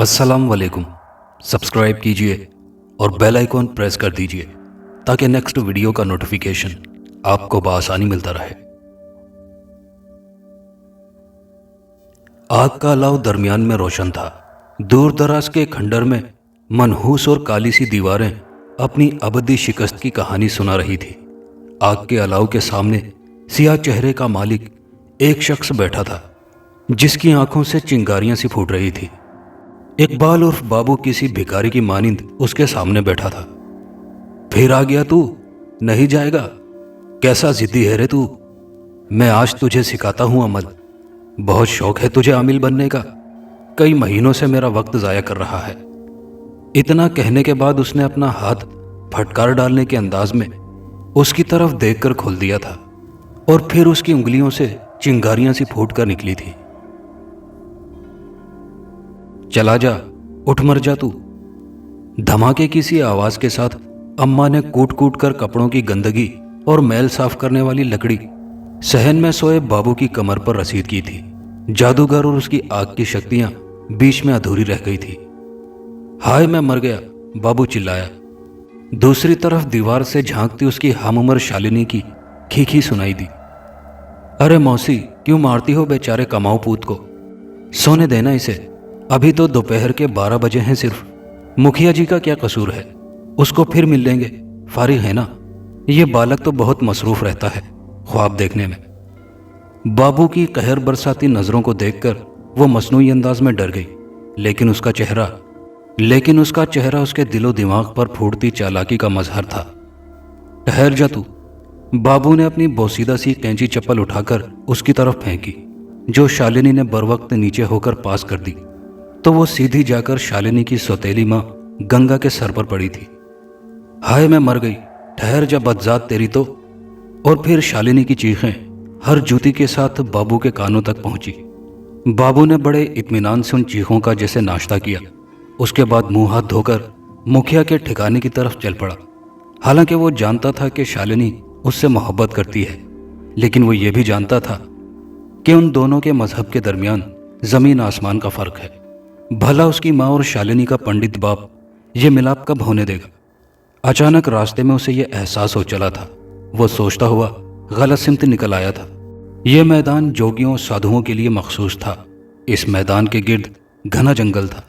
अस्सलाम वालेकुम। सब्सक्राइब कीजिए और बेल आइकॉन प्रेस कर दीजिए ताकि नेक्स्ट वीडियो का नोटिफिकेशन आपको बआसानी मिलता रहे। आग का अलाव दरमियान में रोशन था। दूर दराज के खंडर में मनहूस और काली सी दीवारें अपनी अबदी शिकस्त की कहानी सुना रही थी। आग के अलाव के सामने सियाह चेहरे का मालिक एक शख्स बैठा था जिसकी आंखों से चिंगारियां सी फूट रही थी। इकबाल उर्फ बाबू किसी भिखारी की मानिंद उसके सामने बैठा था। फिर आ गया तू? नहीं जाएगा? कैसा जिद्दी है रे तू? मैं आज तुझे सिखाता हूं अमल। बहुत शौक है तुझे आमिल बनने का। कई महीनों से मेरा वक्त जाया कर रहा है। इतना कहने के बाद उसने अपना हाथ फटकार डालने के अंदाज में उसकी तरफ देखकर खोल दिया था और फिर उसकी उंगलियों से चिंगारियां सी फूट कर निकली थी। चला जा, उठ मर जा तू। धमाके की सी आवाज के साथ अम्मा ने कूट कूट कर कपड़ों की गंदगी और मैल साफ करने वाली लकड़ी सहन में सोए बाबू की कमर पर रसीद की थी। जादूगर और उसकी आग की शक्तियां बीच में अधूरी रह गई थी। हाय मैं मर गया, बाबू चिल्लाया। दूसरी तरफ दीवार से झांकती उसकी हमउम्र शालिनी की खीखी सुनाई दी। अरे मौसी, क्यों मारती हो बेचारे कमाऊ पूत को? सोने देना इसे, अभी तो दोपहर के 12 बजे हैं सिर्फ। मुखिया जी का क्या कसूर है? उसको फिर मिल लेंगे, फारिग है ना। ये बालक तो बहुत मसरूफ रहता है ख्वाब देखने में। बाबू की कहर बरसाती नजरों को देखकर वो मसनूई अंदाज में डर गई, लेकिन उसका चेहरा उसके दिलो दिमाग पर फूटती चालाकी का मजहर था। ठहर जा तू। बाबू ने अपनी बोसीदा सी कैंची चप्पल उठाकर उसकी तरफ फेंकी, जो शालिनी ने बरवक्त नीचे होकर पास कर दी तो वो सीधी जाकर शालिनी की सौतेली माँ गंगा के सर पर पड़ी थी। हाय मैं मर गई, ठहर जा बदजात तेरी तो। और फिर शालिनी की चीखें हर जूती के साथ बाबू के कानों तक पहुंची। बाबू ने बड़े इत्मीनान से उन चीखों का जैसे नाश्ता किया। उसके बाद मुंह हाथ धोकर मुखिया के ठिकाने की तरफ चल पड़ा। हालांकि वो जानता था कि शालिनी उससे मोहब्बत करती है, लेकिन वो ये भी जानता था कि उन दोनों के मजहब के दरमियान जमीन आसमान का फर्क है। भला उसकी माँ और शालिनी का पंडित बाप ये मिलाप कब होने देगा? अचानक रास्ते में उसे ये एहसास हो चला था। वो सोचता हुआ गलत सिमत निकल आया था। ये मैदान जोगियों साधुओं के लिए मखसूस था। इस मैदान के गिर्द घना जंगल था।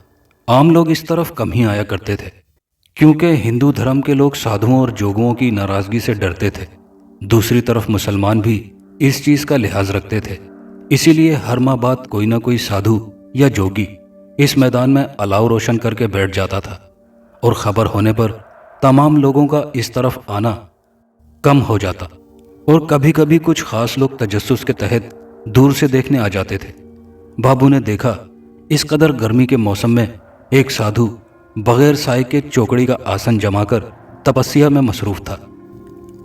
आम लोग इस तरफ कम ही आया करते थे, क्योंकि हिंदू धर्म के लोग साधुओं और जोगियों की नाराजगी से डरते थे। दूसरी तरफ मुसलमान भी इस चीज का लिहाज रखते थे, इसीलिए हर माह बाद कोई ना कोई साधु या जोगी इस मैदान में अलाव रोशन करके बैठ जाता था और खबर होने पर तमाम लोगों का इस तरफ आना कम हो जाता और कभी कभी कुछ खास लोग तजस्सुस के तहत दूर से देखने आ जाते थे। बाबू ने देखा इस कदर गर्मी के मौसम में एक साधु बगैर साए के चौकड़ी का आसन जमाकर तपस्या में मसरूफ था।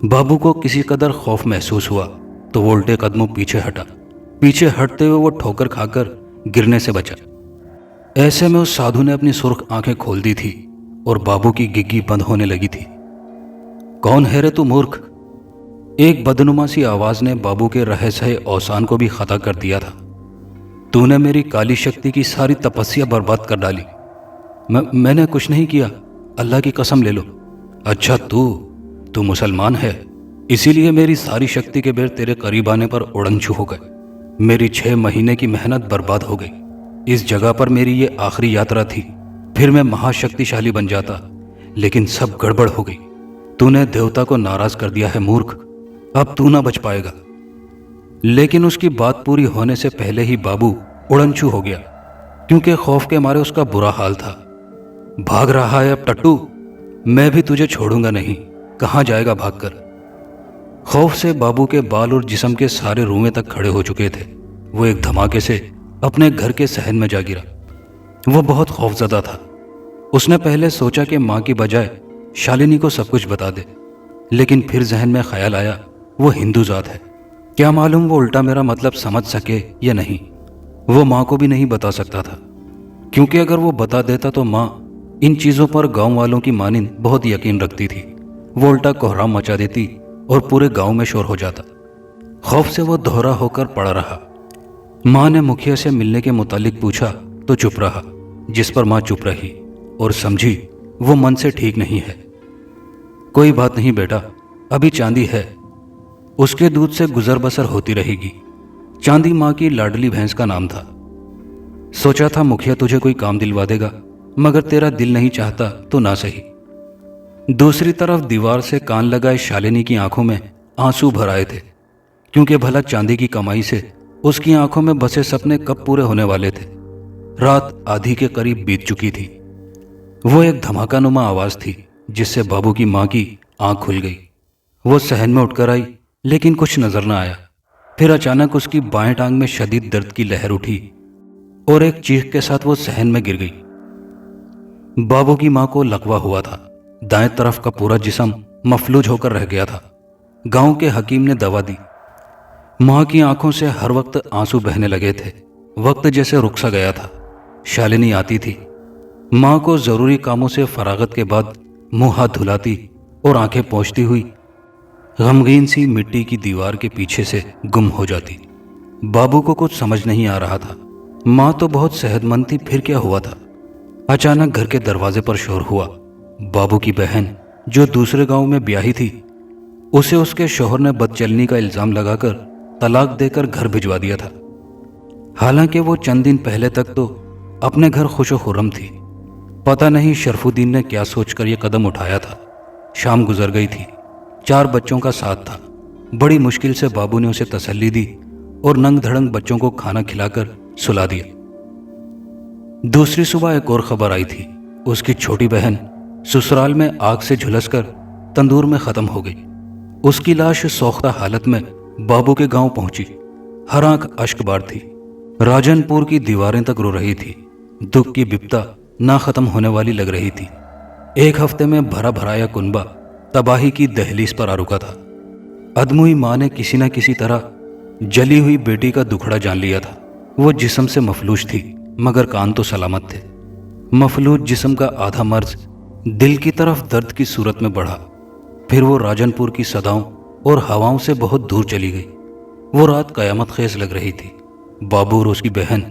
बाबू को किसी कदर खौफ महसूस हुआ तो वो उल्टे कदमों पीछे हटा। पीछे हटते हुए वो ठोकर खाकर गिरने से बचा। ऐसे में उस साधु ने अपनी सुर्ख आंखें खोल दी थी और बाबू की गिग्गी बंद होने लगी थी। कौन है रे तू मूर्ख? एक बदनुमा सी आवाज ने बाबू के रहे सहे औसान को भी खता कर दिया था। तूने मेरी काली शक्ति की सारी तपस्या बर्बाद कर डाली। मैंने कुछ नहीं किया, अल्लाह की कसम ले लो। अच्छा तू मुसलमान है, इसीलिए मेरी सारी शक्ति के बेर तेरे करीब आने पर उड़नछू हो गए। मेरी 6 महीने की मेहनत बर्बाद हो गई। इस जगह पर मेरी ये आखिरी यात्रा थी, फिर मैं महाशक्तिशाली बन जाता, लेकिन सब गड़बड़ हो गई। तूने देवता को नाराज कर दिया है मूर्ख, अब तू ना बच पाएगा। लेकिन उसकी बात पूरी होने से पहले ही बाबू उड़नछू हो गया, क्योंकि खौफ के मारे उसका बुरा हाल था। भाग रहा है अब टट्टू? मैं भी तुझे छोड़ूंगा नहीं। कहाँ जाएगा भागकर? खौफ से बाबू के बाल और जिस्म के सारे रुएं तक खड़े हो चुके थे। वो एक धमाके से अपने घर के सहन में जा गिरा। वो बहुत खौफजदा था। उसने पहले सोचा कि माँ की बजाय शालिनी को सब कुछ बता दे, लेकिन फिर जहन में ख्याल आया वो हिंदू जात है, क्या मालूम वो उल्टा मेरा मतलब समझ सके या नहीं। वो माँ को भी नहीं बता सकता था, क्योंकि अगर वो बता देता तो माँ इन चीज़ों पर गांव वालों की मानिंद बहुत यकीन रखती थी। वो उल्टा कोहराम मचा देती और पूरे गांव में शोर हो जाता। खौफ से वो दोहरा होकर पड़ा रहा। माँ ने मुखिया से मिलने के मुतालिक पूछा तो चुप रहा। जिस पर माँ चुप रही और समझी वो मन से ठीक नहीं है। कोई बात नहीं बेटा, अभी चांदी है, उसके दूध से गुजर बसर होती रहेगी। चांदी माँ की लाडली भैंस का नाम था। सोचा था मुखिया तुझे कोई काम दिलवा देगा, मगर तेरा दिल नहीं चाहता तो ना सही। दूसरी तरफ दीवार से कान लगाए शालिनी की आंखों में आंसू भर आए थे, क्योंकि भला चांदी की कमाई से उसकी आंखों में बसे सपने कब पूरे होने वाले थे। रात आधी के करीब बीत चुकी थी। वो एक धमाकानुमा आवाज थी जिससे बाबू की माँ की आंख खुल गई। वो सहन में उठकर आई, लेकिन कुछ नजर न आया। फिर अचानक उसकी बाएं टांग में शदीद दर्द की लहर उठी और एक चीख के साथ वो सहन में गिर गई। बाबू की माँ को लकवा हुआ था। दाएं तरफ का पूरा जिस्म मफलूज होकर रह गया था। गांव के हकीम ने दवा दी। माँ की आंखों से हर वक्त आंसू बहने लगे थे। वक्त जैसे रुक सा गया था। शालिनी आती थी, माँ को जरूरी कामों से फरागत के बाद मुंह हाथ धुलाती और आंखें पोंछती हुई गमगीन सी मिट्टी की दीवार के पीछे से गुम हो जाती। बाबू को कुछ समझ नहीं आ रहा था। माँ तो बहुत सेहतमंद थी, फिर क्या हुआ था? अचानक घर के दरवाजे पर शोर हुआ। बाबू की बहन जो दूसरे गांव में ब्याही थी, उसे उसके शौहर ने बदचलनी का इल्जाम लगाकर तलाक देकर घर भिजवा दिया था। हालांकि वो चंद दिन पहले तक तो अपने घर खुशो खुर्रम थी। पता नहीं शरफुद्दीन ने क्या सोचकर यह कदम उठाया था। शाम गुजर गई थी। 4 बच्चों का साथ था। बड़ी मुश्किल से बाबू ने उसे तसल्ली दी और नंग धड़ंग बच्चों को खाना खिलाकर सुला दिया। दूसरी सुबह एक और खबर आई थी। उसकी छोटी बहन ससुराल में आग से झुलसकर तंदूर में खत्म हो गई। उसकी लाश सोख्ता हालत में बाबू के गांव पहुंची। हर आंख अश्कबार थी। राजनपुर की दीवारें तक रो रही थी। दुख की बिपता ना खत्म होने वाली लग रही थी। एक हफ्ते में भरा भराया कुनबा तबाही की दहलीज पर आ रुका था। अदमुई माँ ने किसी न किसी तरह जली हुई बेटी का दुखड़ा जान लिया था। वो जिस्म से मफलूज थी, मगर कान तो सलामत थे। मफलूज जिस्म का आधा मर्ज दिल की तरफ दर्द की सूरत में बढ़ा। फिर वो राजनपुर की सदाओं और हवाओं से बहुत दूर चली गई। वो रात कयामत खेज लग रही थी। बाबू और उसकी बहन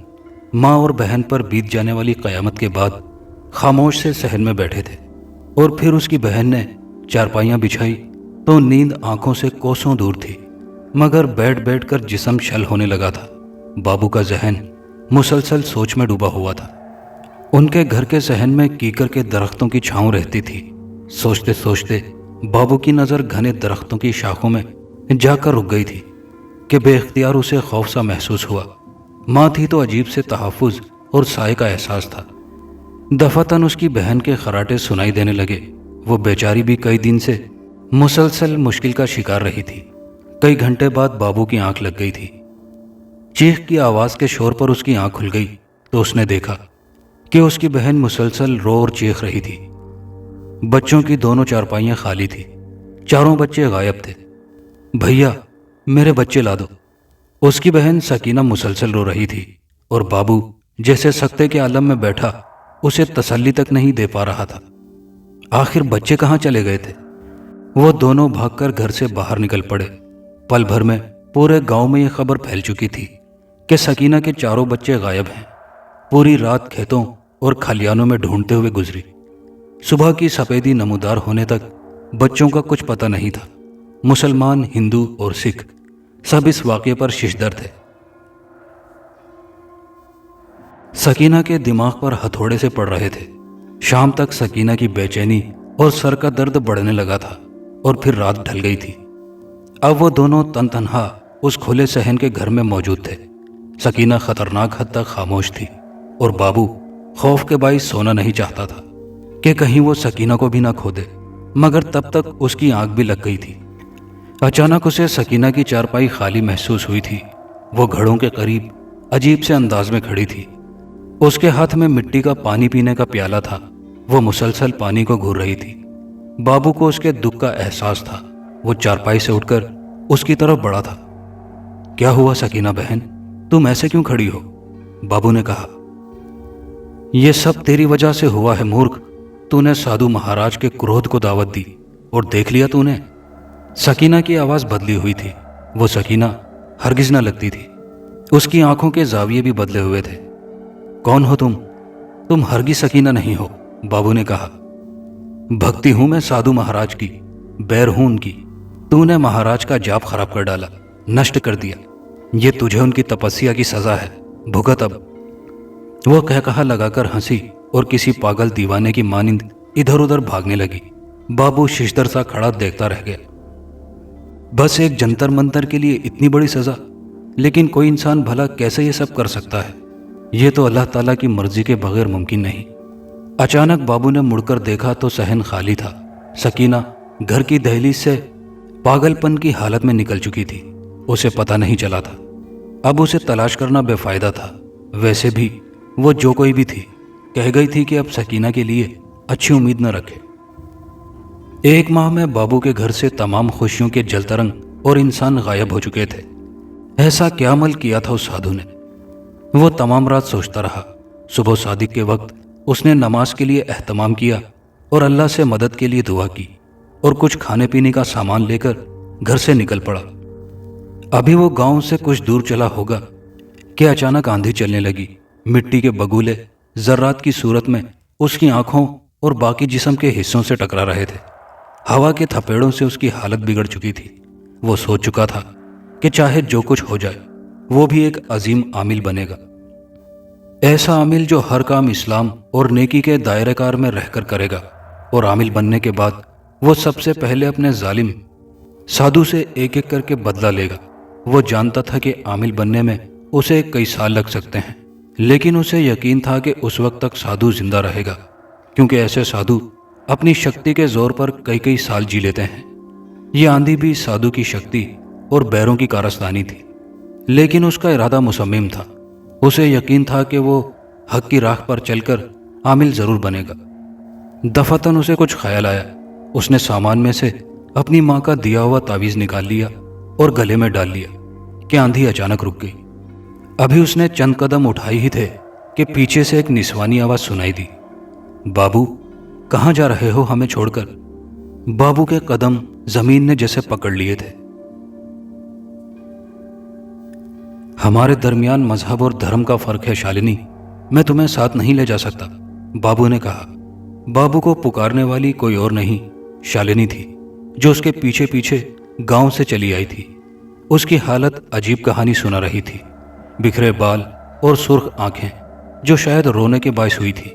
माँ और बहन पर बीत जाने वाली कयामत के बाद खामोश से सहन में बैठे थे। और फिर उसकी बहन ने चारपाइयाँ बिछाई तो नींद आंखों से कोसों दूर थी, मगर बैठ बैठ कर जिस्म शल होने लगा था। बाबू का जहन मुसलसल सोच में डूबा हुआ था। उनके घर के सहन में कीकर के दरख्तों की छांव रहती थी। सोचते सोचते बाबू की नज़र घने दरख्तों की शाखों में जाकर रुक गई थी कि बेख्तियार उसे खौफ सा महसूस हुआ। माँ थी तो अजीब से तहफ़्फ़ुज़ और साए का एहसास था। दफातन उसकी बहन के खराटे सुनाई देने लगे। वो बेचारी भी कई दिन से मुसलसल मुश्किल का शिकार रही थी। कई घंटे बाद बाबू की आंख लग गई थी। चीख की आवाज के शोर पर उसकी आंख खुल गई तो उसने देखा कि उसकी बहन मुसलसल रो और चीख रही थी। बच्चों की दोनों चारपाइयां खाली थी। चारों बच्चे गायब थे। भैया, मेरे बच्चे ला दो। उसकी बहन सकीना मुसलसल रो रही थी और बाबू जैसे सकते के आलम में बैठा उसे तसल्ली तक नहीं दे पा रहा था। आखिर बच्चे कहाँ चले गए थे? वो दोनों भागकर घर से बाहर निकल पड़े। पल भर में पूरे गांव में यह खबर फैल चुकी थी कि सकीना के चारों बच्चे गायब हैं। पूरी रात खेतों और खलियानों में ढूंढते हुए गुजरी। सुबह की सफेदी नमूदार होने तक बच्चों का कुछ पता नहीं था। मुसलमान, हिंदू और सिख सब इस वाक़े पर शिशदर थे। सकीना के दिमाग पर हथौड़े से पड़ रहे थे। शाम तक सकीना की बेचैनी और सर का दर्द बढ़ने लगा था और फिर रात ढल गई थी। अब वो दोनों तनहा उस खुले सहन के घर में मौजूद थे। सकीना खतरनाक हद तक खामोश थी और बाबू खौफ के बाइस सोना नहीं चाहता था कि कहीं वो सकीना को भी ना खो दे, मगर तब तक उसकी आंख भी लग गई थी। अचानक उसे सकीना की चारपाई खाली महसूस हुई थी। वो घड़ों के करीब अजीब से अंदाज में खड़ी थी। उसके हाथ में मिट्टी का पानी पीने का प्याला था। वो मुसलसल पानी को घूर रही थी। बाबू को उसके दुख का एहसास था। वो चारपाई से उठकर उसकी तरफ बढ़ा था। क्या हुआ सकीना बहन, तुम ऐसे क्यों खड़ी हो? बाबू ने कहा। यह सब तेरी वजह से हुआ है मूर्ख। तूने साधु महाराज के क्रोध को दावत दी और देख लिया तूने। सकीना की आवाज बदली हुई थी। वो सकीना हरगिज न लगती थी। उसकी आंखों के जाविये भी बदले हुए थे। कौन हो तुम? तुम हरगिज़ सकीना नहीं हो, बाबू ने कहा। भक्ति हूं मैं साधु महाराज की, बैर हूं उनकी। तूने महाराज का जाप खराब कर डाला, नष्ट कर दिया। ये तुझे उनकी तपस्या की सजा है, भुगत अब। वो कहा लगाकर हंसी और किसी पागल दीवाने की मानिंद इधर उधर भागने लगी। बाबू शिशदर सा खड़ा देखता रह गया। बस एक जंतर मंतर के लिए इतनी बड़ी सजा? लेकिन कोई इंसान भला कैसे ये सब कर सकता है? ये तो अल्लाह ताला की मर्जी के बगैर मुमकिन नहीं। अचानक बाबू ने मुड़कर देखा तो सहन खाली था। सकीना घर की दहलीज से पागलपन की हालत में निकल चुकी थी। उसे पता नहीं चला था। अब उसे तलाश करना बेफायदा था। वैसे भी वो जो कोई भी थी, कह गई थी कि अब सकीना के लिए अच्छी उम्मीद न रखे। 1 माह में बाबू के घर से तमाम खुशियों के जलतरंग और इंसान गायब हो चुके थे। ऐसा क्या अमल किया था उस साधु ने? वो तमाम रात सोचता रहा। सुबह सादिक के वक्त उसने नमाज के लिए एहतमाम किया और अल्लाह से मदद के लिए दुआ की और कुछ खाने पीने का सामान लेकर घर से निकल पड़ा। अभी वो गांव से कुछ दूर चला होगा कि अचानक आंधी चलने लगी। मिट्टी के बगुले जर्रात की सूरत में उसकी आंखों और बाकी जिस्म के हिस्सों से टकरा रहे थे। हवा के थपेड़ों से उसकी हालत बिगड़ चुकी थी। वो सोच चुका था कि चाहे जो कुछ हो जाए, वो भी एक अजीम आमिल बनेगा। ऐसा आमिल जो हर काम इस्लाम और नेकी के दायरेकार में रहकर करेगा। और आमिल बनने के बाद वो सबसे पहले अपने जालिम साधु से एक एक करके बदला लेगा। वो जानता था कि आमिल बनने में उसे कई साल लग सकते हैं, लेकिन उसे यकीन था कि उस वक्त तक साधु जिंदा रहेगा, क्योंकि ऐसे साधु अपनी शक्ति के जोर पर कई कई साल जी लेते हैं। ये आंधी भी साधु की शक्ति और बैरों की कारस्तानी थी, लेकिन उसका इरादा मुसम्मिम था। उसे यकीन था कि वो हक की राह पर चलकर आमिल जरूर बनेगा। दफातन उसे कुछ ख्याल आया। उसने सामान में से अपनी माँ का दिया हुआ तावीज़ निकाल लिया और गले में डाल लिया कि आंधी अचानक रुक गई। अभी उसने चंद कदम उठाए ही थे कि पीछे से एक निस्वानी आवाज़ सुनाई दी, बाबू कहाँ जा रहे हो हमें छोड़कर? बाबू के कदम जमीन ने जैसे पकड़ लिए थे। हमारे दरमियान मजहब और धर्म का फर्क है शालिनी, मैं तुम्हें साथ नहीं ले जा सकता, बाबू ने कहा। बाबू को पुकारने वाली कोई और नहीं, शालिनी थी, जो उसके पीछे पीछे गांव से चली आई थी। उसकी हालत अजीब कहानी सुना रही थी। बिखरे बाल और सुर्ख आंखें जो शायद रोने के बायस हुई थी।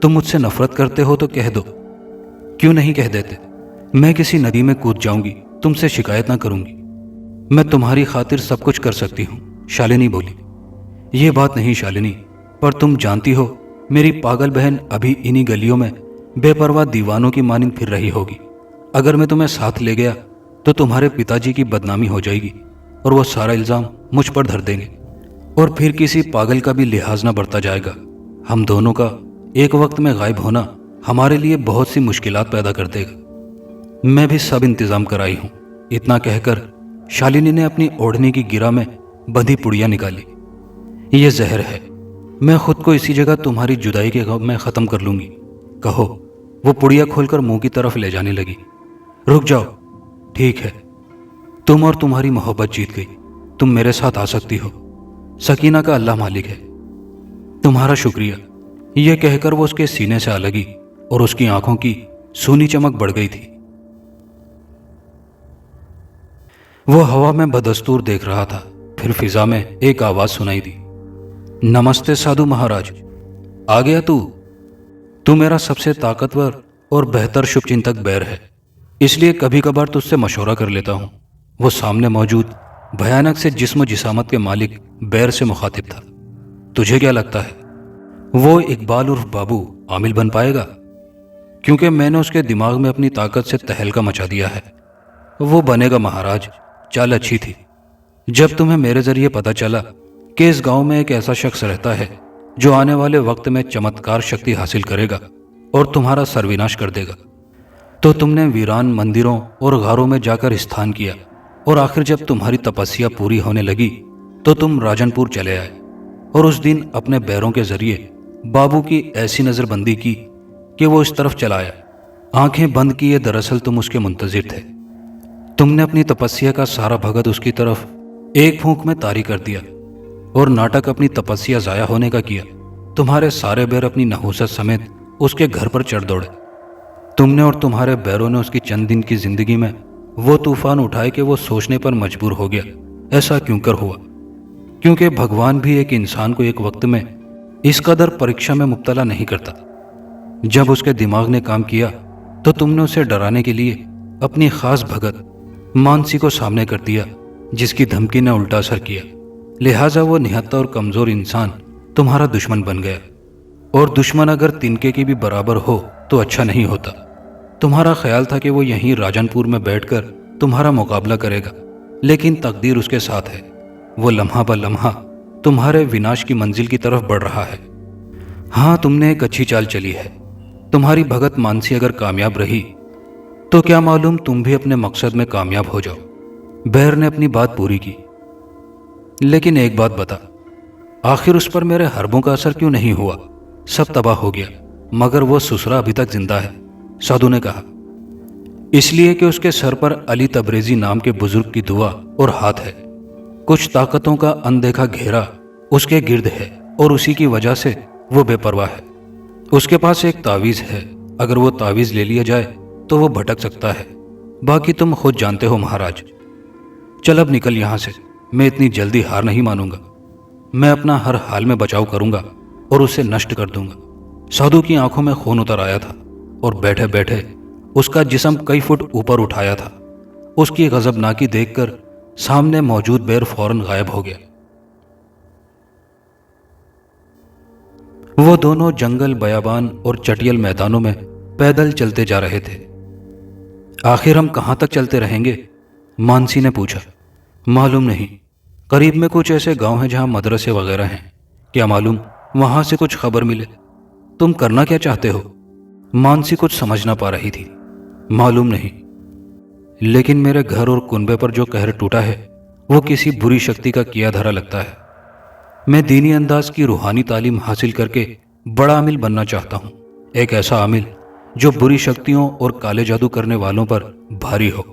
तुम मुझसे नफरत करते हो तो कह दो। क्यों नहीं कह देते? मैं किसी नदी में कूद जाऊंगी, तुमसे शिकायत ना करूंगी। मैं तुम्हारी खातिर सब कुछ कर सकती हूँ, शालिनी बोली। ये बात नहीं शालिनी, पर तुम जानती हो मेरी पागल बहन अभी इन्हीं गलियों में बेपरवाह दीवानों की मानिंद फिर रही होगी। अगर मैं तुम्हें साथ ले गया तो तुम्हारे पिताजी की बदनामी हो जाएगी और वो सारा इल्ज़ाम मुझ पर धर देंगे, और फिर किसी पागल का भी लिहाज ना बरता जाएगा। हम दोनों का एक वक्त में गायब होना हमारे लिए बहुत सी मुश्किलात पैदा कर देगा। मैं भी सब इंतज़ाम कराई हूँ। इतना कहकर शालिनी ने अपनी ओढ़ने की गिरा में बंधी पुड़िया निकाली। ये जहर है, मैं खुद को इसी जगह तुम्हारी जुदाई के गम में ख़त्म कर लूँगी। कहो। वो पुड़िया खोलकर मुंह की तरफ ले जाने लगी। रुक जाओ, ठीक है, तुम और तुम्हारी मोहब्बत जीत गई। तुम मेरे साथ आ सकती हो। सकीना का अल्लाह मालिक है। तुम्हारा शुक्रिया। यह कहकर वो उसके सीने से आ लगी और उसकी आंखों की सूनी चमक बढ़ गई थी। वो हवा में बदस्तूर देख रहा था। फिर फिजा में एक आवाज सुनाई दी, नमस्ते साधु महाराज, आ गया तू? तू मेरा सबसे ताकतवर और बेहतर शुभचिंतक बैर है, इसलिए कभी कभार तुझसे मशवरा कर लेता हूँ। वो सामने मौजूद भयानक से जिस्म जिसामत के मालिक बैर से मुखातिब था। तुझे क्या लगता है वो इकबाल उर्फ बाबू आमिल बन पाएगा? क्योंकि मैंने उसके दिमाग में अपनी ताकत से तहलका मचा दिया है। वो बनेगा महाराज। चाल अच्छी थी। जब तुम्हें मेरे जरिए पता चला कि इस गांव में एक ऐसा शख्स रहता है जो आने वाले वक्त में चमत्कार शक्ति हासिल करेगा और तुम्हारा सर्वनाश कर देगा, तो तुमने वीरान मंदिरों और गारों में जाकर स्थान किया, और आखिर जब तुम्हारी तपस्या पूरी होने लगी तो तुम राजनपुर चले आए और उस दिन अपने बैरों के जरिए बाबू की ऐसी नज़रबंदी की कि वो इस तरफ चला आया। आंखें बंद किए दरअसल तुम उसके मुंतजिर थे। तुमने अपनी तपस्या का सारा भगत उसकी तरफ एक फूंक में तारी कर दिया और नाटक अपनी तपस्या जाया होने का किया। तुम्हारे सारे बैर अपनी नहुसत समेत उसके घर पर चढ़ दौड़े। तुमने और तुम्हारे बैरों ने उसकी चंद दिन की जिंदगी में वो तूफान उठाए कि वो सोचने पर मजबूर हो गया, ऐसा क्यों कर हुआ? क्योंकि भगवान भी एक इंसान को एक वक्त में इस कदर परीक्षा में मुब्तला नहीं करता। जब उसके दिमाग ने काम किया तो तुमने उसे डराने के लिए अपनी खास भगत मानसी को सामने कर दिया, जिसकी धमकी ने उल्टा असर किया। लिहाजा वो निहत्था और कमजोर इंसान तुम्हारा दुश्मन बन गया। और दुश्मन अगर तिनके की भी बराबर हो तो अच्छा नहीं होता। तुम्हारा ख्याल था कि वो यहीं राजनपुर में बैठकर तुम्हारा मुकाबला करेगा, लेकिन तकदीर उसके साथ है। वो लम्हा ब लम्हा तुम्हारे विनाश की मंजिल की तरफ बढ़ रहा है। हाँ, तुमने एक अच्छी चाल चली है। तुम्हारी भगत मानसी अगर कामयाब रही तो क्या मालूम तुम भी अपने मकसद में कामयाब हो जाओ। बैर ने अपनी बात पूरी की। लेकिन एक बात बता, आखिर उस पर मेरे हरबों का असर क्यों नहीं हुआ? सब तबाह हो गया, मगर वो ससुरा अभी तक जिंदा है, साधु ने कहा। इसलिए कि उसके सर पर अली तबरेजी नाम के बुजुर्ग की दुआ और हाथ है। कुछ ताकतों का अनदेखा घेरा उसके गिर्द है और उसी की वजह से वो बेपरवाह है। उसके पास एक तावीज है, अगर वो तावीज ले लिया जाए तो वो भटक सकता है। बाकी तुम खुद जानते हो महाराज। चल अब निकल यहां से। मैं इतनी जल्दी हार नहीं मानूंगा। मैं अपना हर हाल में बचाव करूंगा और उसे नष्ट कर दूंगा। साधु की आंखों में खून उतर आया था और बैठे बैठे उसका जिस्म कई फुट ऊपर उठाया था। उसकी गजबनाकी देखकर सामने मौजूद बैर फौरन गायब हो गया। वो दोनों जंगल, बयाबान और चटियल मैदानों में पैदल चलते जा रहे थे। आखिर हम कहां तक चलते रहेंगे? मानसी ने पूछा। मालूम नहीं, करीब में कुछ ऐसे गांव हैं जहां मदरसे वगैरह हैं। क्या मालूम वहां से कुछ खबर मिले। तुम करना क्या चाहते हो? मानसी कुछ समझ ना पा रही थी। मालूम नहीं, लेकिन मेरे घर और कुनबे पर जो कहर टूटा है वो किसी बुरी शक्ति का किया धरा लगता है। मैं दीनी अंदाज की रूहानी तालीम हासिल करके बड़ा आमिल बनना चाहता हूँ। एक ऐसा आमिल जो बुरी शक्तियों और काले जादू करने वालों पर भारी हो।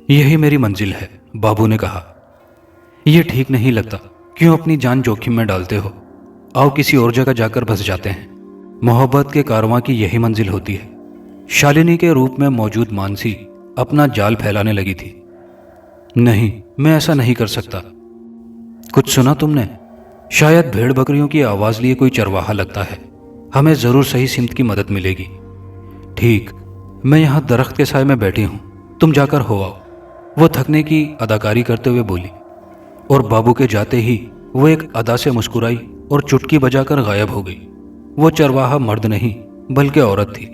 यही मेरी मंजिल है, बाबू ने कहा। यह ठीक नहीं लगता। क्यों अपनी जान जोखिम में डालते हो? आओ किसी और जगह जाकर बस जाते हैं। मोहब्बत के कारवां की यही मंजिल होती है। शालिनी के रूप में मौजूद मानसी अपना जाल फैलाने लगी थी। नहीं, मैं ऐसा नहीं कर सकता। कुछ सुना तुमने? शायद भेड़ बकरियों की आवाज लिए कोई चरवाहा लगता है। हमें जरूर सही सिमत की मदद मिलेगी। ठीक, मैं यहां दरख्त के साए में बैठी हूं, तुम जाकर हो आओ, वो थकने की अदाकारी करते हुए बोली। और बाबू के जाते ही वो एक अदा से मुस्कुराई और चुटकी बजाकर गायब हो गई। वो चरवाहा मर्द नहीं बल्कि औरत थी।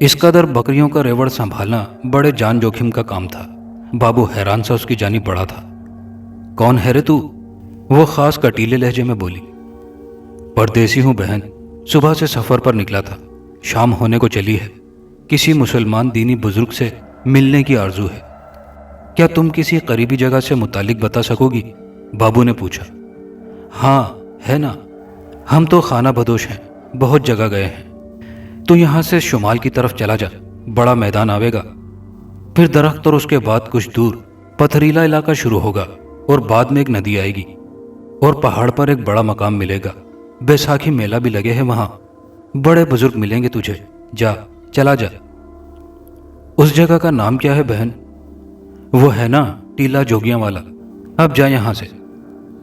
इस कदर बकरियों का रेवड़ संभालना बड़े जान जोखिम का काम था। बाबू हैरान सा उसकी जानिब बढ़ा था। कौन है रे तू? वो खास कटीले लहजे में बोली। परदेसी हूं बहन, सुबह से सफर पर निकला था, शाम होने को चली है। किसी मुसलमान दीनी बुजुर्ग से मिलने की आरजू है। क्या तुम किसी करीबी जगह से मुतालिक बता सकोगी? बाबू ने पूछा। हाँ है ना, हम तो खाना बदोश हैं, बहुत जगह गए हैं। तू यहां से शुमाल की तरफ चला जा, बड़ा मैदान आवेगा, फिर दरख्त और उसके बाद कुछ दूर पथरीला इलाका शुरू होगा और बाद में एक नदी आएगी और पहाड़ पर एक बड़ा मकाम मिलेगा। बैसाखी मेला भी लगे है वहां, बड़े बुजुर्ग मिलेंगे तुझे। जा, चला जा। उस जगह का नाम क्या है बहन? वो है ना टीला जोगियां वाला। अब जा यहां से।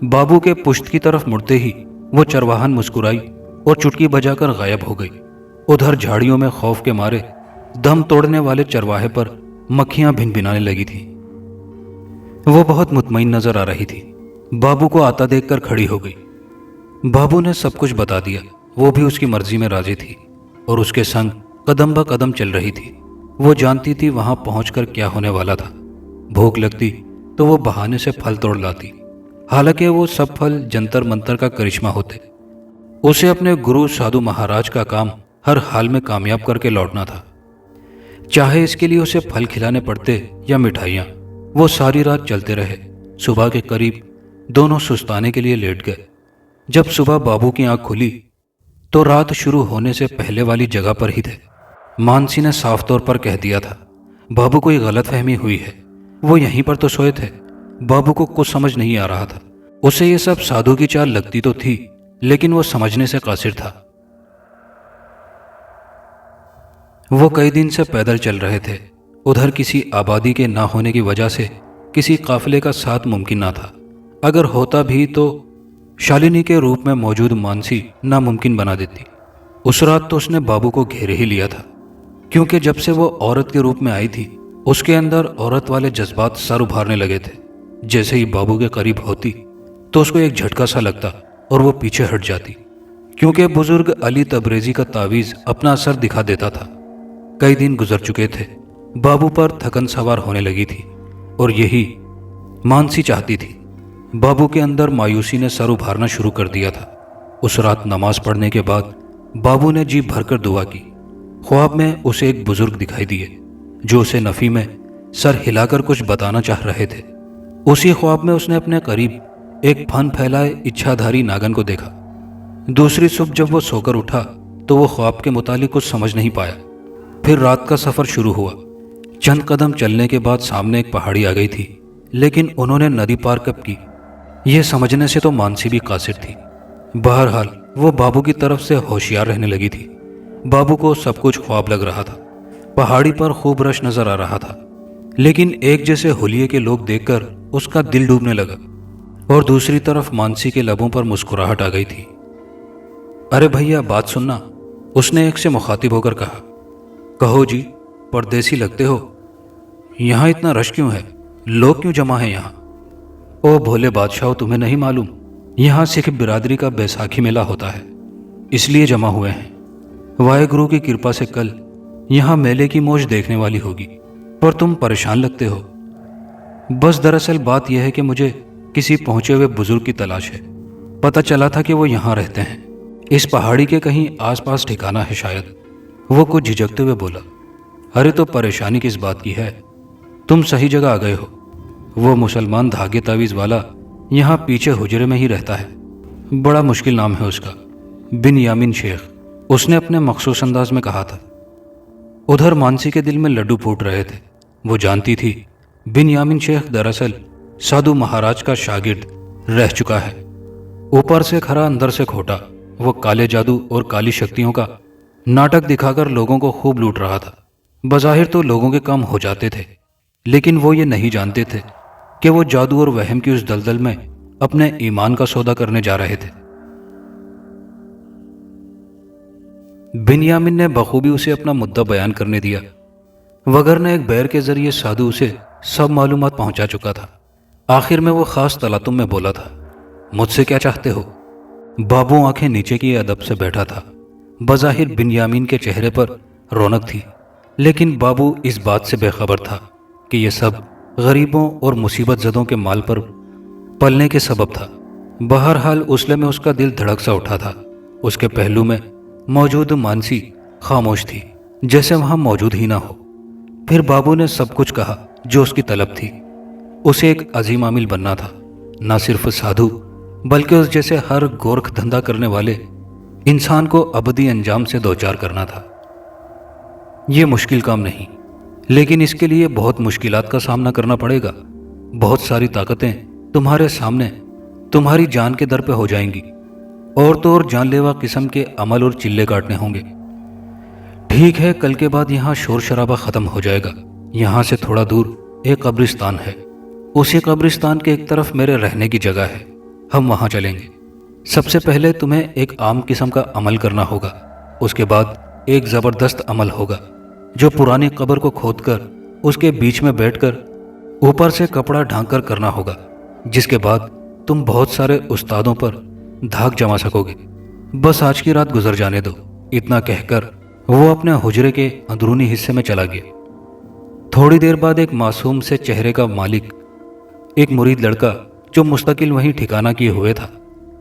बाबू के पुश्त की तरफ मुड़ते ही वो चरवाहन मुस्कुराई और चुटकी बजाकर गायब हो गई। उधर झाड़ियों में खौफ के मारे दम तोड़ने वाले चरवाहे पर मक्खियां भिनभिनाने लगी थी। वो बहुत मुतमईन नजर आ रही थी। बाबू को आता देखकर खड़ी हो गई। बाबू ने सब कुछ बता दिया। वो भी उसकी मर्जी में राजी थी और उसके संग कदम ब कदम चल रही थी। वो जानती थी वहां पहुंचकर क्या होने वाला था। भूख लगती तो वो बहाने से फल तोड़ लाती, हालांकि वो सब फल जंतर मंतर का करिश्मा होते। उसे अपने गुरु साधु महाराज का काम हर हाल में कामयाब करके लौटना था, चाहे इसके लिए उसे फल खिलाने पड़ते या मिठाइयाँ। वो सारी रात चलते रहे। सुबह के करीब दोनों सुस्ताने के लिए लेट गए। जब सुबह बाबू की आंख खुली तो रात शुरू होने से पहले वाली जगह पर ही थे। मानसी ने साफ तौर पर कह दिया था, बाबू को गलतफहमी हुई है, वो यहीं पर तो सोए थे। बाबू को कुछ समझ नहीं आ रहा था। उसे ये सब साधु की चाल लगती तो थी, लेकिन वो समझने से कासिर था। वो कई दिन से पैदल चल रहे थे। उधर किसी आबादी के ना होने की वजह से किसी काफिले का साथ मुमकिन ना था। अगर होता भी तो शालिनी के रूप में मौजूद मानसी नामुमकिन बना देती। उस रात तो उसने बाबू को घेरे ही लिया था, क्योंकि जब से वो औरत के रूप में आई थी उसके अंदर औरत वाले जज्बात सर उभारने लगे थे। जैसे ही बाबू के करीब होती तो उसको एक झटका सा लगता और वो पीछे हट जाती, क्योंकि बुजुर्ग अली तबरेजी का तावीज़ अपना असर दिखा देता था। कई दिन गुजर चुके थे, बाबू पर थकन सवार होने लगी थी और यही मानसी चाहती थी। बाबू के अंदर मायूसी ने सर उभारना शुरू कर दिया था। उस रात नमाज पढ़ने के बाद बाबू ने जी भरकर दुआ की। ख्वाब में उसे एक बुजुर्ग दिखाई दिए जो उसे नफ़ी में सर हिलाकर कुछ बताना चाह रहे थे। उसी ख्वाब में उसने अपने करीब एक फन फैलाए इच्छाधारी नागन को देखा। दूसरी सुबह जब वो सोकर उठा तो वो ख्वाब के मुतालिक कुछ समझ नहीं पाया। फिर रात का सफ़र शुरू हुआ। चंद कदम चलने के बाद सामने एक पहाड़ी आ गई थी, लेकिन उन्होंने नदी पार कब की यह समझने से तो मानसी भी कासिर थी। बहरहाल वो बाबू की तरफ से होशियार रहने लगी थी। बाबू को सब कुछ ख्वाब लग रहा था। पहाड़ी पर खूब रश नजर आ रहा था, लेकिन एक जैसे हुलिये के लोग देखकर उसका दिल डूबने लगा। और दूसरी तरफ मानसी के लबों पर मुस्कुराहट आ गई थी। अरे भैया बात सुनना, उसने एक से मुखातिब होकर कहा। कहो जी, परदेसी लगते हो। यहाँ इतना रश क्यों है? लोग क्यों जमा हैं यहाँ? ओ भोले बादशाह, तुम्हें नहीं मालूम, यहाँ सिख बिरादरी का बैसाखी मेला होता है, इसलिए जमा हुए हैं। वाहेगुरु की कृपा से कल यहाँ मेले की मौज देखने वाली होगी, पर तुम परेशान लगते हो। बस दरअसल बात यह है कि मुझे किसी पहुंचे हुए बुजुर्ग की तलाश है। पता चला था कि वो यहाँ रहते हैं, इस पहाड़ी के कहीं आसपास ठिकाना है शायद। वो कुछ झिझकते हुए बोला। अरे तो परेशानी किस बात की है, तुम सही जगह आ गए हो। वो मुसलमान धागे तावीज़ वाला यहाँ पीछे हुजरे में ही रहता है। बड़ा मुश्किल नाम है उसका, बिन यामिन शेख, उसने अपने मखसूस अंदाज में कहा था। उधर मानसी के दिल में लड्डू फूट रहे थे। वो जानती थी बिन यामिन शेख दरअसल साधु महाराज का शागिर्द रह चुका है। ऊपर से खरा अंदर से खोटा, वो काले जादू और काली शक्तियों का नाटक दिखाकर लोगों को खूब लूट रहा था। बज़ाहिर तो लोगों के काम हो जाते थे, लेकिन वो ये नहीं जानते थे कि वो जादू और वहम की उस दलदल में अपने ईमान का सौदा करने जा रहे थे। बिन्यामिन ने बखूबी उसे अपना मुद्दा बयान करने दिया, वगरने एक बैर के जरिए साधु उसे सब मालूमात पहुंचा चुका था। आखिर में वो खास तलातुम में बोला था, मुझसे क्या चाहते हो? बाबू आंखें नीचे किए अदब से बैठा था। बज़ाहिर बिन्यामिन के चेहरे पर रौनक थी, लेकिन बाबू इस बात से बेखबर था कि यह सब गरीबों और मुसीबत ज़दों के माल पर पलने के सबब था। बहरहाल उसले में उसका दिल धड़क सा उठा था। उसके पहलू में मौजूद मानसी खामोश थी, जैसे वहां मौजूद ही ना हो। फिर बाबू ने सब कुछ कहा जो उसकी तलब थी। उसे एक अजीम आमिल बनना था, ना सिर्फ साधु बल्कि उस जैसे हर गोरख धंधा करने वाले इंसान को अबदी अंजाम से दो चार करना था। यह मुश्किल काम नहीं, लेकिन इसके लिए बहुत मुश्किलात का सामना करना पड़ेगा। बहुत सारी ताकतें तुम्हारे सामने तुम्हारी जान के दर पे हो जाएंगी, और तो और जानलेवा किस्म के अमल और चिल्ले काटने होंगे। ठीक है, कल के बाद यहाँ शोर शराबा खत्म हो जाएगा। यहाँ से थोड़ा दूर एक कब्रिस्तान है, उसी कब्रिस्तान के एक तरफ मेरे रहने की जगह है, हम वहाँ चलेंगे। सबसे पहले तुम्हें एक आम किस्म का अमल करना होगा, उसके बाद एक ज़बरदस्त अमल होगा जो पुरानी कब्र को खोदकर उसके बीच में बैठकर ऊपर से कपड़ा ढांक कर करना होगा, जिसके बाद तुम बहुत सारे उस्तादों पर धाक जमा सकोगे। बस आज की रात गुजर जाने दो। इतना कहकर वो अपने हुजरे के अंदरूनी हिस्से में चला गया। थोड़ी देर बाद एक मासूम से चेहरे का मालिक, एक मुरीद लड़का जो मुस्तकिल वहीं ठिकाना किए हुए था,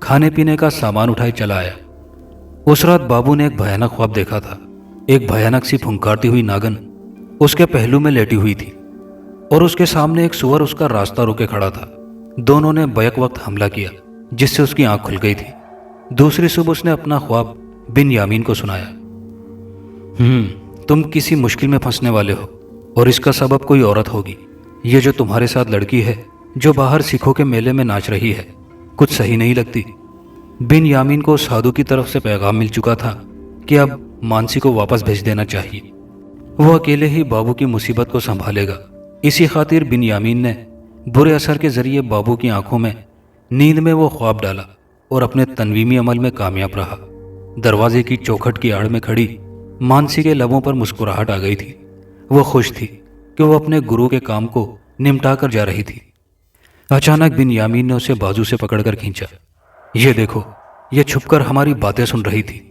खाने पीने का सामान उठाए चला आया। उस रात बाबू ने एक भयानक ख्वाब देखा था। एक भयानक सी फुंकारती हुई नागन उसके पहलू में लेटी हुई थी और उसके सामने एक सुअर उसका रास्ता रोके खड़ा था। दोनों ने बैक वक्त हमला किया, जिससे उसकी आंख खुल गई थी। दूसरी सुबह उसने अपना ख्वाब बिन यामीन को सुनाया। तुम किसी मुश्किल में फंसने वाले हो और इसका सबब कोई औरत होगी। ये जो तुम्हारे साथ लड़की है जो बाहर सिखों के मेले में नाच रही है, कुछ सही नहीं लगती। बिन यामीन को साधु की तरफ से पैगाम मिल चुका था कि अब मानसी को वापस भेज देना चाहिए। वो अकेले ही बाबू की मुसीबत को संभालेगा। इसी खातिर बिन यामीन ने बुरे असर के जरिए बाबू की आंखों में नींद में वो ख्वाब डाला और अपने तनवीमी अमल में कामयाब रहा। दरवाजे की चौखट की आड़ में खड़ी मानसी के लबों पर मुस्कुराहट आ गई थी। वो खुश थी कि वो अपने गुरु के काम को निपटा कर जा रही थी। अचानक बिन यामीन ने उसे बाजू से पकड़कर खींचा। ये देखो, ये छुपकर हमारी बातें सुन रही थी।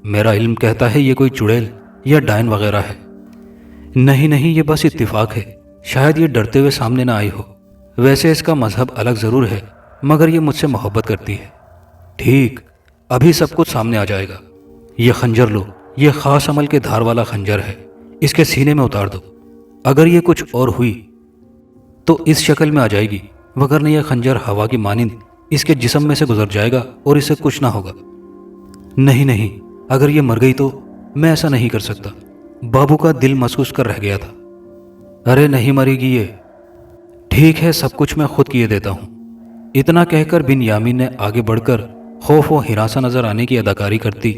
मेरा इल्म कहता है ये कोई चुड़ैल या डायन वगैरह है। नहीं नहीं, ये बस इत्तिफाक है। शायद ये डरते हुए सामने ना आई हो। वैसे इसका मजहब अलग जरूर है, मगर ये मुझसे मोहब्बत करती है। ठीक, अभी सब कुछ सामने आ जाएगा। ये खंजर लो, ये खास अमल के धार वाला खंजर है। इसके सीने में उतार दो। अगर ये कुछ और हुई तो इस शक्ल में आ जाएगी, वगरना यह खंजर हवा की मानिंद इसके जिस्म में से गुजर जाएगा और इसे कुछ ना होगा। नहीं नहीं, अगर ये मर गई तो मैं ऐसा नहीं कर सकता। बाबू का दिल महसूस कर रह गया था। अरे नहीं मरेगी ये। ठीक है, सब कुछ मैं खुद किए देता हूं। इतना कहकर बिन यामीन ने आगे बढ़कर खौफ व हिरासा नजर आने की अदाकारी करती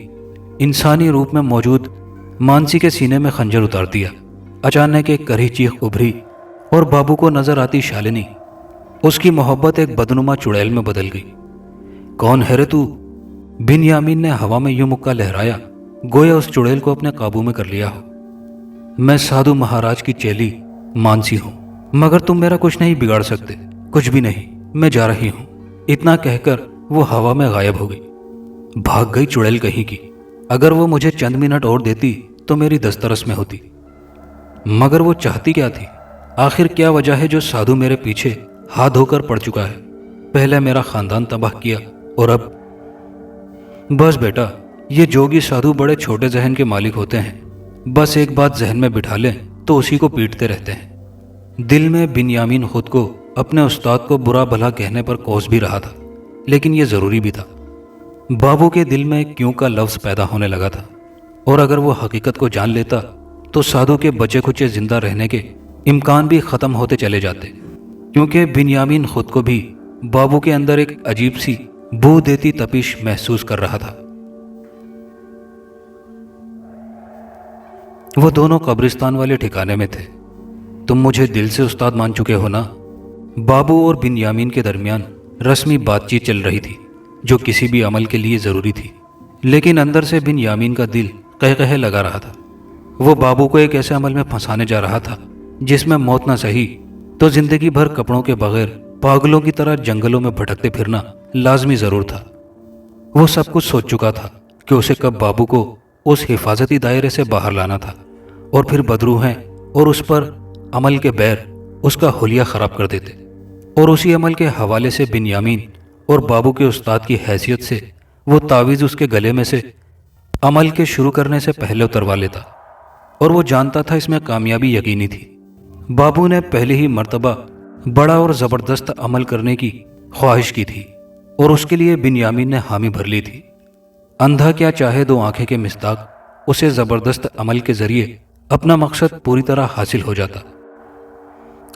इंसानी रूप में मौजूद मानसी के सीने में खंजर उतार दिया। अचानक एक करी चीख उभरी और बाबू को नजर आती शालिनी उसकी मोहब्बत एक बदनुमा चुड़ैल में बदल गई। कौन है रे तू? बिन यामीन ने हवा में यूं मुक्का लहराया, गोया उस चुड़ैल को अपने काबू में कर लिया हो। मैं साधु महाराज की चेली मानसी हूं, मगर तुम मेरा कुछ नहीं बिगाड़ सकते। कुछ भी नहीं, मैं जा रही हूं। इतना कहकर वो हवा में गायब हो गई। भाग गई चुड़ैल कहीं की। अगर वो मुझे चंद मिनट और देती तो मेरी दस्तरस में होती। मगर वो चाहती क्या थी? आखिर क्या वजह है जो साधु मेरे पीछे हाथ धोकर पड़ चुका है? पहले मेरा खानदान तबाह किया और अब। बस बेटा, ये जोगी साधु बड़े छोटे जहन के मालिक होते हैं। बस एक बात जहन में बिठा लें तो उसी को पीटते रहते हैं। दिल में बिन यामीन खुद को अपने उस्ताद को बुरा भला कहने पर कोस भी रहा था, लेकिन यह जरूरी भी था। बाबू के दिल में क्यों का लफ्ज पैदा होने लगा था, और अगर वो हकीकत को जान लेता तो साधु के बचे खुचे जिंदा रहने के इम्कान भी खत्म होते चले जाते, क्योंकि बिन यामीन खुद को भी बाबू के अंदर एक अजीब सी बू देती तपिश महसूस कर रहा था। वो दोनों कब्रिस्तान वाले ठिकाने में थे। तुम मुझे दिल से उस्ताद मान चुके हो ना? बाबू और बिन यामीन के दरमियान रस्मी बातचीत चल रही थी, जो किसी भी अमल के लिए जरूरी थी। लेकिन अंदर से बिन यामीन का दिल कह कहे लगा रहा था। वो बाबू को एक ऐसे अमल में फंसाने जा रहा था जिसमें मौत ना सही तो जिंदगी भर कपड़ों के बगैर पागलों की तरह जंगलों में भटकते फिरना लाजमी जरूर था। वो सब कुछ सोच चुका था कि उसे कब बाबू को उस हिफाजती दायरे से बाहर लाना था, और फिर बदरू हैं और उस पर अमल के बैर उसका हुलिया खराब कर देते, और उसी अमल के हवाले से बिन यामीन और बाबू के उस्ताद की हैसियत से वो तावीज़ उसके गले में से अमल के शुरू करने से पहले उतरवा लेता। और वो जानता था इसमें कामयाबी यकीनी थी। बाबू ने पहली ही मर्तबा बड़ा और ज़बरदस्त अमल करने की ख्वाहिश की थी, और उसके लिए बिन यामीन ने हामी भर ली थी। अंधा क्या चाहे दो आंखें के मिस्ताक उसे ज़बरदस्त अमल के जरिए अपना मकसद पूरी तरह हासिल हो जाता।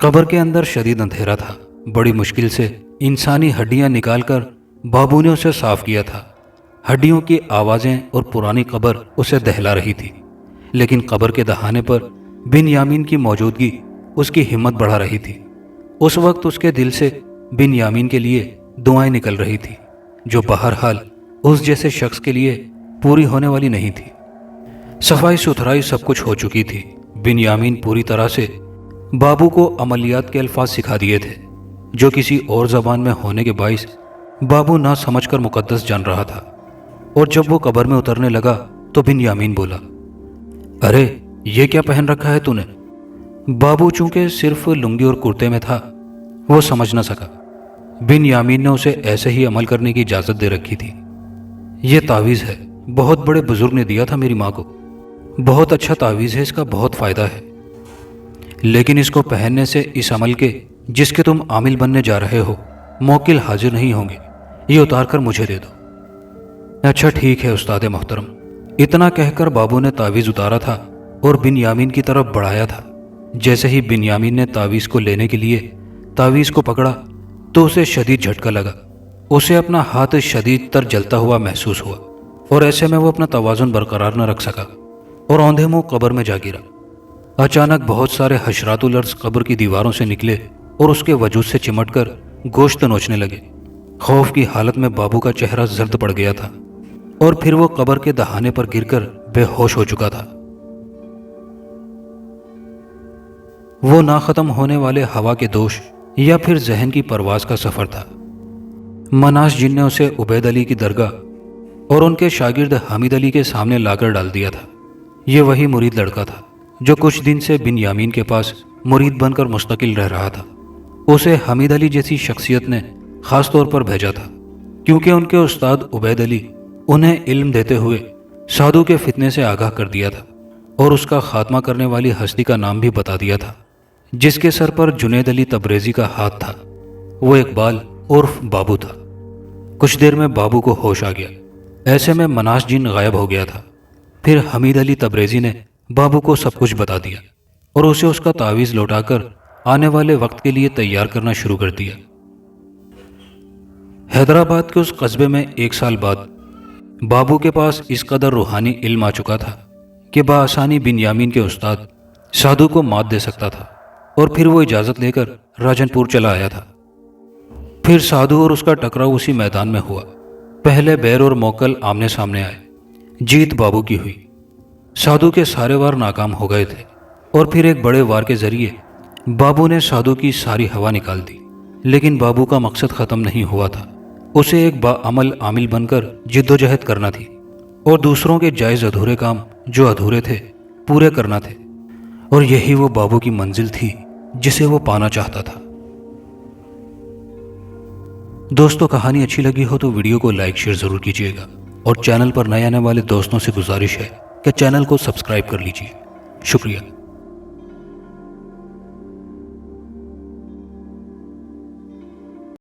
कब्र के अंदर शदीद अंधेरा था। बड़ी मुश्किल से इंसानी हड्डियां निकालकर बाबू ने उसे साफ किया था। हड्डियों की आवाज़ें और पुरानी कब्र उसे दहला रही थी, लेकिन कब्र के दहाने पर बिन यामीन की मौजूदगी उसकी हिम्मत बढ़ा रही थी। उस वक्त उसके दिल से बिन यामीन के लिए दुआएं निकल रही थी, जो बहरहाल उस जैसे शख्स के लिए पूरी होने वाली नहीं थी। सफाई सुथराई सब कुछ हो चुकी थी। बिन यामीन पूरी तरह से बाबू को अमलियात के अल्फाज सिखा दिए थे, जो किसी और ज़बान में होने के बाइस बाबू ना समझकर मुकद्दस जान रहा था। और जब वो कब्र में उतरने लगा तो बिन यामीन बोला, अरे ये क्या पहन रखा है तूने? बाबू चूंकि सिर्फ लुंगी और कुर्ते में था, वो समझ न सका। बिन यामीन ने उसे ऐसे ही अमल करने की इजाज़त दे रखी थी। ये तावीज़ है, बहुत बड़े बुजुर्ग ने दिया था मेरी माँ को। बहुत अच्छा तावीज़ है, इसका बहुत फ़ायदा है। लेकिन इसको पहनने से इस अमल के जिसके तुम आमिल बनने जा रहे हो मौकिल हाजिर नहीं होंगे। ये उतार कर मुझे दे दो। अच्छा ठीक है उस्ताद मोहतरम। इतना कहकर बाबू ने तावीज़ उतारा था और बिन यामीन की तरफ बढ़ाया था। जैसे ही बिन यामीन ने तावीज़ को लेने के लिए तावीज़ को पकड़ा तो उसे शदीद झटका लगा। उसे अपना हाथ शदीद तर जलता हुआ महसूस हुआ और ऐसे में वो अपना तवाज़ुन बरकरार न रख सका और औंधे मुंह कब्र में जा गिरा। अचानक बहुत सारे हशरातुल अर्ज़ कब्र की दीवारों से निकले और उसके वजूद से चिमटकर गोश्त नोचने लगे। खौफ की हालत में बाबू का चेहरा जर्द पड़ गया था और फिर वो कब्र के दहाने पर गिरकर बेहोश हो चुका था। वो ना खत्म होने वाले हवा के दोष या फिर जहन की परवाज का सफर था। मनास जिन ने उसे उबैद अली की दरगाह और उनके शागिर्द हामिद अली के सामने लाकर डाल दिया था। ये वही मुरीद लड़का था जो कुछ दिन से बिन यामीन के पास मुरीद बनकर मुस्तकिल रह रहा था। उसे हामिद अली जैसी शख्सियत ने खास तौर पर भेजा था क्योंकि उनके उस्ताद उबैद अली उन्हें इल्म देते हुए साधु के फितने से आगाह कर दिया था और उसका खात्मा करने वाली हस्ती का नाम भी बता दिया था जिसके सर पर जुनैद अली तबरेज़ी का हाथ था। वो इकबाल उर्फ बाबू था। कुछ देर में बाबू को होश आ गया। ऐसे में मनास जिन गायब हो गया था। फिर हामिद अली तबरेज़ी ने बाबू को सब कुछ बता दिया और उसे उसका तावीज़ लौटाकर आने वाले वक्त के लिए तैयार करना शुरू कर दिया। हैदराबाद के उस कस्बे में 1 साल बाद बाबू के पास इस कदर रूहानी इल्म आ चुका था कि बाआसानी बिन यामीन के उस्ताद साधु को मात दे सकता था और फिर वो इजाज़त लेकर राजनपुर चला आया था। फिर साधु और उसका टकराव उसी मैदान में हुआ। पहले बैर और मोकल आमने सामने आए। जीत बाबू की हुई। साधु के सारे वार नाकाम हो गए थे और फिर एक बड़े वार के जरिए बाबू ने साधु की सारी हवा निकाल दी। लेकिन बाबू का मकसद ख़त्म नहीं हुआ था। उसे एक बाअमल आमिल बनकर जिद्दोजहद करना थी और दूसरों के जायज़ अधूरे काम जो अधूरे थे पूरे करना थे। और यही वो बाबू की मंजिल थी जिसे वो पाना चाहता था। दोस्तों, कहानी अच्छी लगी हो तो वीडियो को लाइक शेयर ज़रूर कीजिएगा और चैनल पर नए आने वाले दोस्तों से गुजारिश है कि चैनल को सब्सक्राइब कर लीजिए। शुक्रिया।